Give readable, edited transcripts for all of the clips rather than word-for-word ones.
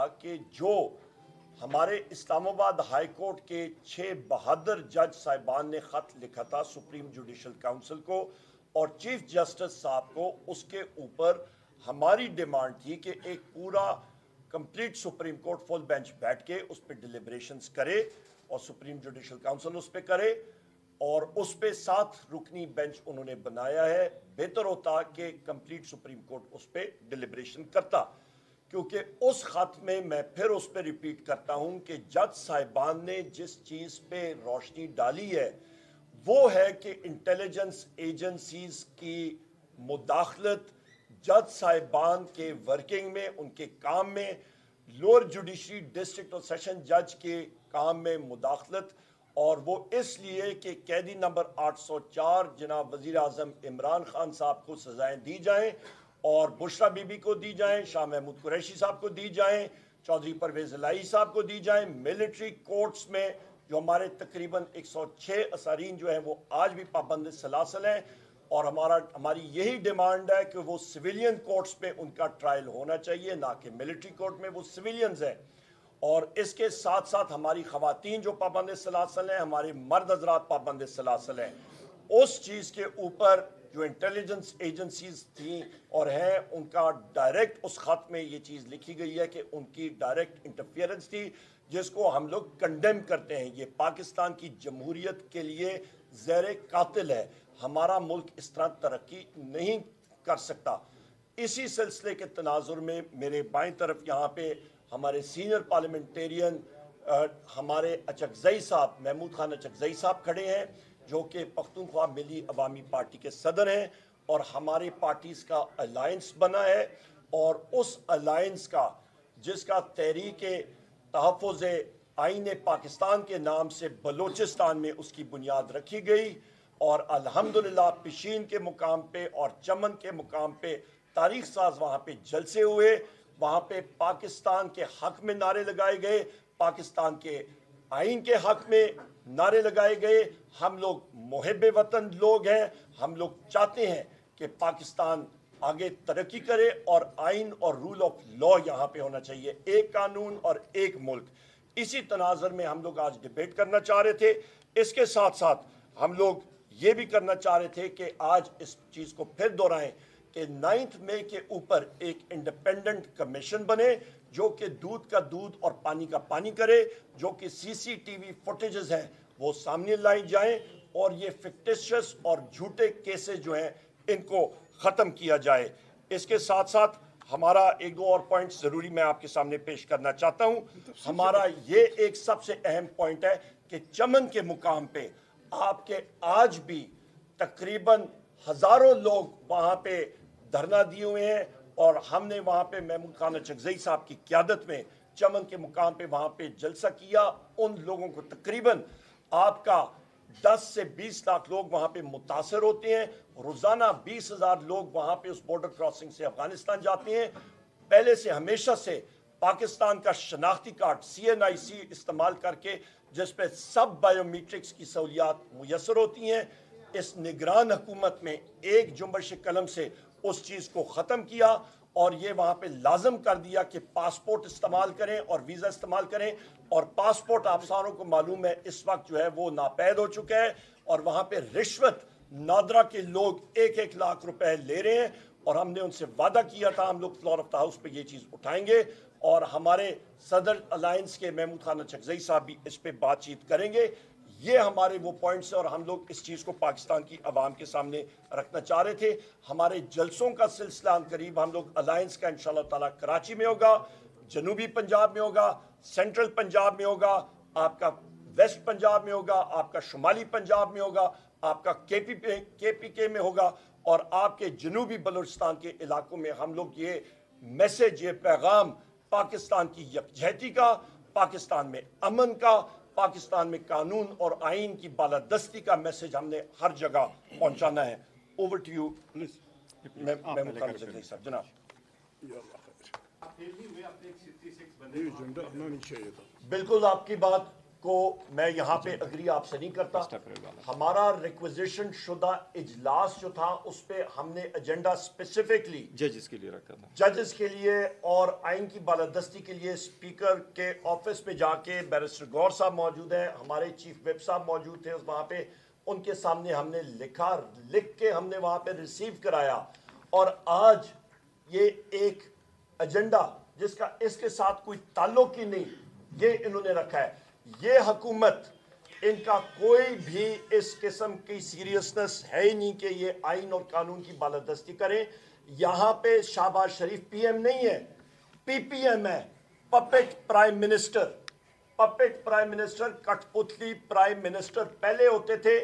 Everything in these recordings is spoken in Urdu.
تھا کہ جو ہمارے اسلام آباد ہائی کورٹ کے 6 بہادر جج صاحبان نے خط لکھا تھا سپریم جوڈیشل کاؤنسل کو اور چیف جسٹس صاحب کو، اس کے اوپر ہماری ڈیمانڈ تھی کہ ایک پورا complete supreme court full bench بیٹھ کے اس پہ ڈیلیبریشنز کرے اور سپریم جوڈیشل کاؤنسل اس پہ کرے، اور اس پہ 7 رکنی بینچ انہوں نے بنایا ہے۔ بہتر ہوتا کہ کمپلیٹ سپریم کورٹ اس پہ ڈیلیبریشن کرتا، کیونکہ اس خط میں میں پھر اس پہ ریپیٹ کرتا ہوں کہ جج صاحبان نے جس چیز پہ روشنی ڈالی ہے وہ ہے کہ انٹیلیجنس ایجنسیز کی مداخلت جج صاحبان کے ورکنگ میں، ان کے کام میں، لوور جوڈیشری ڈسٹرکٹ اور سیشن جج کے کام میں مداخلت، اور وہ اس لیے کہ قیدی نمبر 804 جناب وزیر اعظم عمران خان صاحب کو سزائیں دی جائیں اور بشرا بی بی کو دی جائیں، شاہ محمود قریشی صاحب کو دی جائیں، چودھری پرویز الہی صاحب کو دی جائیں۔ ملٹری کورٹس میں جو ہمارے تقریباً 106 اسارین جو ہیں وہ آج بھی پابند سلاسل ہیں، اور ہماری یہی ڈیمانڈ ہے کہ وہ سویلین کورٹس پہ ان کا ٹرائل ہونا چاہیے، نہ کہ ملٹری کورٹ میں، وہ سویلینز ہیں۔ اور اس کے ساتھ ساتھ ہماری خواتین جو پابند سلاسل ہیں، ہمارے مرد حضرات پابند سلاسل ہیں، اس چیز کے اوپر جو انٹیلیجنس ایجنسیز تھیں اور ہیں، ان کا ڈائریکٹ اس خط میں یہ چیز لکھی گئی ہے کہ ان کی ڈائریکٹ انٹرفیئرنس تھی، جس کو ہم لوگ کنڈیم کرتے ہیں۔ یہ پاکستان کی جمہوریت کے لیے زہر قاتل ہے، ہمارا ملک اس طرح ترقی نہیں کر سکتا۔ اسی سلسلے کے تناظر میں میرے بائیں طرف یہاں پہ ہمارے سینئر پارلیمنٹیرین ہمارے اچکزئی صاحب، محمود خان اچکزئی صاحب کھڑے ہیں، جو کہ پختونخوا ملی عوامی پارٹی کے صدر ہیں، اور ہماری پارٹیز کا الائنس بنا ہے، اور اس الائنس کا جس کا تحریک تحفظ آئین پاکستان کے نام سے بلوچستان میں اس کی بنیاد رکھی گئی، اور الحمدللہ پشین کے مقام پہ اور چمن کے مقام پہ تاریخ ساز وہاں پہ جلسے ہوئے، وہاں پہ پاکستان کے حق میں نعرے لگائے گئے، پاکستان کے آئین کے حق میں نعرے لگائے گئے۔ ہم لوگ محب وطن لوگ ہیں، ہم لوگ چاہتے ہیں کہ پاکستان آگے ترقی کرے، اور آئین اور رول آف لا یہاں پہ ہونا چاہیے، ایک قانون اور ایک ملک۔ اسی تناظر میں ہم لوگ آج ڈیبیٹ کرنا چاہ رہے تھے۔ اس کے ساتھ ساتھ ہم لوگ یہ بھی کرنا چاہ رہے تھے کہ آج اس چیز کو پھر دہرائیں کہ 9 مئی کے اوپر ایک انڈیپینڈنٹ کمیشن بنے جو کہ دودھ کا دودھ اور پانی کا پانی کرے، جو کہ سی سی ٹی وی فوٹیجز ہیں وہ سامنے لائی جائیں، اور یہ فکٹیشس اور جھوٹے کیسز جو ہیں ان کو ختم کیا جائے۔ اس کے ساتھ ساتھ ہمارا ایک دو اور پوائنٹ ضروری میں آپ کے سامنے پیش کرنا چاہتا ہوں۔ ہمارا یہ ایک سب سے اہم پوائنٹ ہے کہ چمن کے مقام پہ آپ کے آج بھی تقریباً ہزاروں لوگ وہاں پہ دھرنا دیے ہوئے ہیں، اور ہم نے وہاں پہ محمود خان اچکزئی صاحب کی قیادت میں چمن کے مقام پہ وہاں پہ جلسہ کیا۔ ان لوگوں کو تقریباً آپ کا 10 سے 20 لاکھ لوگ وہاں پہ متاثر ہوتے ہیں، روزانہ 20,000 لوگ وہاں پہ اس بارڈر کراسنگ سے افغانستان جاتے ہیں۔ پہلے سے ہمیشہ سے پاکستان کا شناختی کارڈ CNIC استعمال کر کے جس پہ سب بائیو میٹرکس کی سہولیات میسر ہوتی ہیں، اس نگران حکومت میں ایک جنبش قلم سے اس چیز کو ختم کیا، اور یہ وہاں پہ لازم کر دیا کہ پاسپورٹ استعمال کریں اور ویزا استعمال کریں، اور پاسپورٹ آپ ساروں کو معلوم ہے اس وقت جو ہے وہ ناپید ہو چکا ہے، اور وہاں پہ رشوت نادرا کے لوگ 1-1 لاکھ روپے لے رہے ہیں، اور ہم نے ان سے وعدہ کیا تھا ہم لوگ فلور آف دا ہاؤس پہ یہ چیز اٹھائیں گے، اور ہمارے صدر الائنس کے محمود خان اچکزئی صاحب بھی اس پہ بات چیت کریں گے۔ یہ ہمارے وہ پوائنٹس ہیں، اور ہم لوگ اس چیز کو پاکستان کی عوام کے سامنے رکھنا چاہ رہے تھے۔ ہمارے جلسوں کا سلسلہ قریب ہم لوگ الائنس کا انشاءاللہ تعالیٰ کراچی میں ہوگا، جنوبی پنجاب میں ہوگا، سینٹرل پنجاب میں ہوگا، آپ کا ویسٹ پنجاب میں ہوگا، آپ کا شمالی پنجاب میں ہوگا، آپ کا کے پی کے میں ہوگا، اور آپ کے جنوبی بلوچستان کے علاقوں میں ہم لوگ یہ میسج، یہ پیغام پاکستان کی یکجہتی کا، پاکستان میں امن کا، پاکستان میں قانون اور آئین کی بالادستی کا میسج ہم نے ہر جگہ پہنچانا ہے۔ Over to you please Mahmood Khan Achakzai sahib جناب۔ بالکل آپ کی بات کو میں یہاں پہ اگری آپ سے نہیں کرتا. ہمارا ریکویزیشن شدہ اجلاس جو تھا اس پہ ہم نے ایجنڈا اسپیسیفکلی ججز کے لیے رکھا تھا, ججز کے لیے اور آئین کی بالادستی کے لیے. اسپیکر کے آفس پہ جا کے بیرسٹر گور صاحب موجود ہیں, ہمارے چیف وپ صاحب موجود تھے وہاں پہ, ان کے سامنے ہم نے لکھ کے ہم نے وہاں پہ ریسیو کرایا. اور آج یہ ایک ایجنڈا جس کا اس کے ساتھ کوئی تعلق ہی نہیں, یہ انہوں نے رکھا ہے. یہ حکومت ان کا کوئی بھی اس قسم کی سیریسنس ہے ہی نہیں کہ یہ آئین اور قانون کی بالادستی کریں. یہاں پہ شہباز شریف پی ایم نہیں ہے, پی پی ایم ہے, puppet prime minister. Puppet prime minister, کٹ پتلی پرائم منسٹر پہلے ہوتے تھے,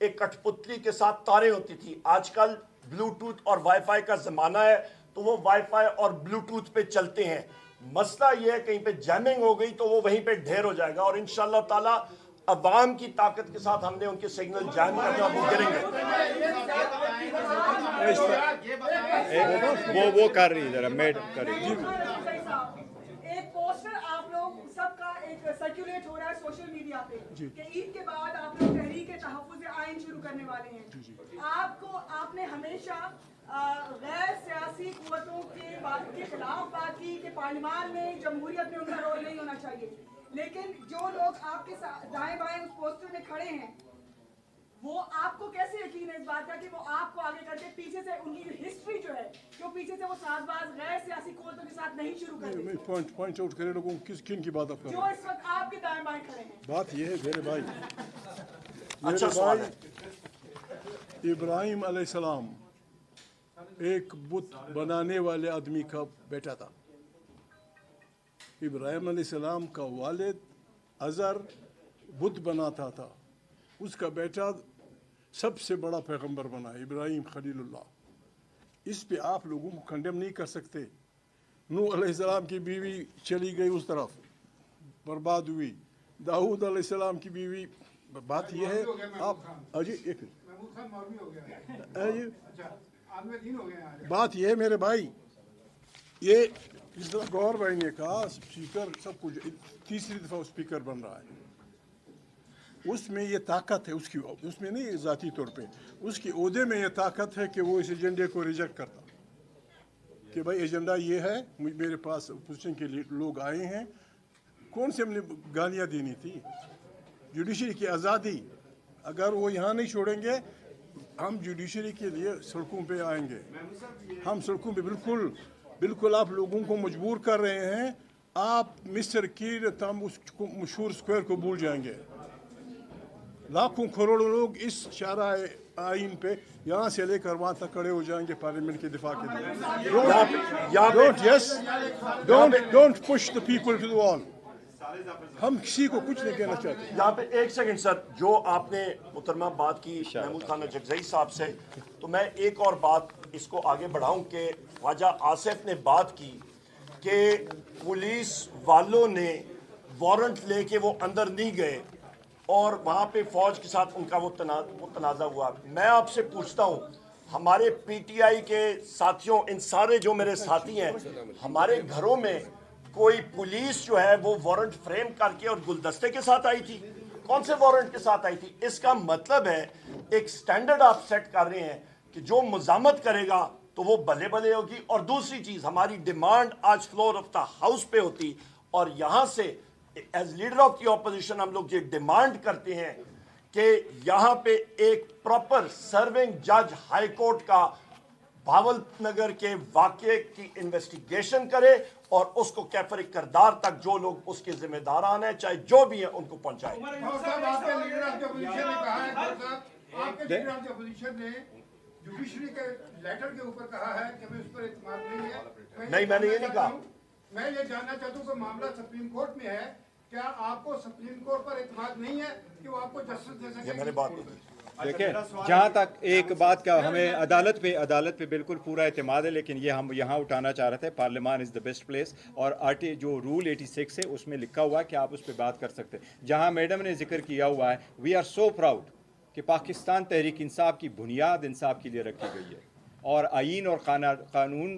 ایک کٹ پتلی کے ساتھ تاریں ہوتی تھی. آج کل بلوٹوتھ اور وائی فائی کا زمانہ ہے تو وہ وائی فائی اور بلوٹوتھ پہ چلتے ہیں. مسئلہ یہ ہے کہیں پہ جیمنگ ہو گئی تو وہ وہیں پہ ڈھیر ہو جائے گا, اور انشاءاللہ تعالی عوام کی طاقت کے ساتھ ہم نے ان کے سگنل جیم کرنے اور وہ گریں گے. وہ کر رہی ذرا میڈ کر رہی. ایک پوسٹر آپ لوگ سب کا ایک سرکولیٹ ہو رہا ہے سوشل میڈیا پہ کہ عید کے بعد آپ لوگ تحریک تحفظ آئین شروع کرنے والے ہیں. آپ نے ہمیشہ غیر سیاسی قوتوں کے خلاف بات کی کہ پارلیمان میں جمہوریت میں ان کا رول نہیں ہونا چاہیے, لیکن جو لوگ آپ کے دائیں بائیں اس پوسٹر میں کھڑے ہیں وہ آپ کو کیسے یقین ہے اس بات کا کہ وہ آپ کو آگے کر کے پیچھے سے ان کی ہسٹری جو ہے جو پیچھے سے وہ ساز باز غیر سیاسی قوتوں کے ساتھ نہیں شروع کر دیں. پوائنٹ آؤٹ کرے لوگوں کن کی بات آپ کر رہے ہیں جو اس وقت آپ کے دائیں بائیں کھڑے ہیں. بات یہ ہے میرے بھائی, اچھا سوال ہے. ابراہیم علیہ السلام ایک بت بنانے والے آدمی کا بیٹا تھا. ابراہیم علیہ السلام کا والد ازر بت بناتا تھا, اس کا بیٹا سب سے بڑا پیغمبر بنا ہے ابراہیم خلیل اللہ. اس پہ آپ لوگوں کو کنڈیم نہیں کر سکتے. نوح علیہ السلام کی بیوی چلی گئی اس طرف, برباد ہوئی. داؤد علیہ السلام کی بیوی, بات یہ ہے آپ جی ایک بات یہ ہے میرے بھائی, یہ جس طرح گور بھائی نے کہا اسپیکر سب کچھ تیسری دفعہ اسپیکر بن رہا ہے, اس میں یہ طاقت ہے اس کی, اس میں نہیں ذاتی طور پہ, اس کی عہدے میں یہ طاقت ہے کہ وہ اس ایجنڈے کو ریجیکٹ کرتا کہ بھائی ایجنڈا یہ ہے, میرے پاس اپوزیشن کے لیے لوگ آئے ہیں. کون سے ہم نے گالیاں دینی تھی؟ جوڈیشری کی آزادی, اگر وہ یہاں نہیں چھوڑیں گے ہم جوڈیشری کے لیے سڑکوں پہ آئیں گے. ہم سڑکوں پہ بالکل آپ لوگوں کو مجبور کر رہے ہیں. آپ مصر کی تم اس مشہور اسکوائر کو بھول جائیں گے. لاکھوں کروڑوں لوگ اس شارع آئین پہ یہاں سے لے کر وہاں تک کھڑے ہو جائیں گے پارلیمنٹ کے دفاع کے لیے. Don't push the people to the wall. ہم کسی کو کچھ نہیں کہنا چاہتے. یہاں پہ ایک سیکنڈ سر, جو آپ نے محترمہ بات کی محمود خان جگزئی صاحب سے, تو میں ایک اور بات اس کو آگے بڑھاؤں کہ خواجہ آصف نے بات کی کہ پولیس والوں نے وارنٹ لے کے وہ اندر نہیں گئے اور وہاں پہ فوج کے ساتھ ان کا وہ تنازع ہوا. میں آپ سے پوچھتا ہوں, ہمارے پی ٹی آئی کے ساتھیوں, ان سارے جو میرے ساتھی ہیں, ہمارے گھروں میں کوئی پولیس جو ہے وہ وارنٹ فریم کر کے اور گلدستے کے ساتھ آئی تھی؟ کون سے وارنٹ کے ساتھ آئی تھی؟ اس کا مطلب ہے ایک سٹینڈرڈ آپ سیٹ کر رہے ہیں کہ جو مزاحمت کرے گا تو وہ بلے بلے ہوگی. اور دوسری چیز, ہماری ڈیمانڈ آج فلور آف دا ہاؤس پہ ہوتی, اور یہاں سے as leader of the opposition ہم لوگ یہ ڈیمانڈ کرتے ہیں کہ یہاں پہ ایک پراپر سرونگ جج ہائی کورٹ کا بھاول نگر کے واقعے کی انویسٹیگیشن کرے اور اس کو کیفر کردار تک جو لوگ اس کے ذمہ داران ہیں چاہے جو بھی ہیں ان کو پہنچائے. جوڈیشری کے لیٹر کے اوپر کہا ہے کہ ہمیں اس پر اعتماد نہیں ہے. نہیں, میں نے یہ نہیں کہا. میں یہ جاننا چاہتا ہوں کہ معاملہ سپریم کورٹ میں ہے, کیا آپ کو سپریم کورٹ پر اعتماد نہیں ہے کہ وہ آپ کو جسٹس دے سکے؟ یہ میں نے بات نہیں. دیکھیں, جہاں تک ایک بات کا ہمیں عدالت پہ بالکل پورا اعتماد ہے, لیکن یہ ہم یہاں اٹھانا چاہ رہے تھے, پارلیمان از دا بیسٹ پلیس, اور جو رول 86 ہے اس میں لکھا ہوا ہے کہ آپ اس پہ بات کر سکتے ہیں. جہاں میڈم نے ذکر کیا ہوا ہے, وی آر سو پراؤڈ کہ پاکستان تحریک انصاف کی بنیاد انصاف کے لیے رکھی گئی ہے, اور آئین اور قانون